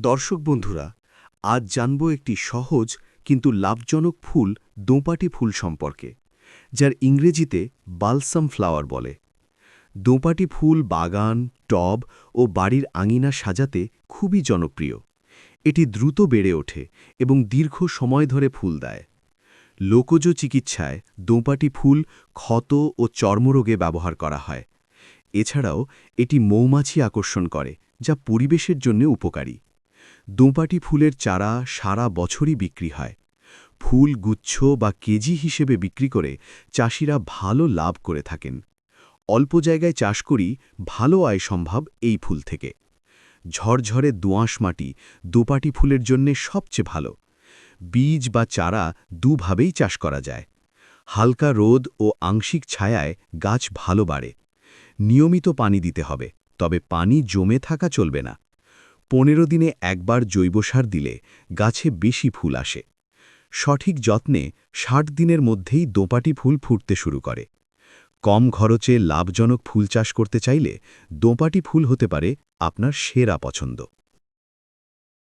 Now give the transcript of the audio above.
দর্শক বন্ধুরা, আজ জানব একটি সহজ কিন্তু লাভজনক ফুল দোঁপাটি ফুল সম্পর্কে, যার ইংরেজিতে বালসাম ফ্লাওয়ার বলে। দোঁপাটি ফুল বাগান, টব ও বাড়ির আঙিনা সাজাতে খুবই জনপ্রিয়। এটি দ্রুত বেড়ে ওঠে এবং দীর্ঘ সময় ধরে ফুল দেয়। লোকজ চিকিৎসায় দোঁপাটি ফুল ক্ষত ও চর্মরোগে ব্যবহার করা হয়। এছাড়াও এটি মৌমাছি আকর্ষণ করে, যা পরিবেশের জন্য উপকারী। দোঁপাটি ফুলের চারা সারা বছরই বিক্রি হয়। ফুল গুচ্ছ বা কেজি হিসেবে বিক্রি করে চাষিরা ভালো লাভ করে থাকেন। অল্প জায়গায় চাষ করি, ভালো আয় সম্ভব এই ফুল থেকে। ঝরঝরে দোআঁশ মাটি দোঁপাটি ফুলের জন্যে সবচেয়ে ভালো। বীজ বা চারা দুভাবেই চাষ করা যায়। হালকা রোদ ও আংশিক ছায়ায় গাছ ভালো বাড়ে। নিয়মিত পানি দিতে হবে, তবে পানি জমে থাকা চলবে না। 15 দিনে একবার জৈব সার দিলে গাছে বেশি ফুল আসে। সঠিক যত্নে 60 দিনের মধ্যেই দোঁপাটি ফুল ফুটতে শুরু করে। কম খরচে লাভজনক ফুল চাষ করতে চাইলে দোঁপাটি ফুল হতে পারে আপনার সেরা পছন্দ।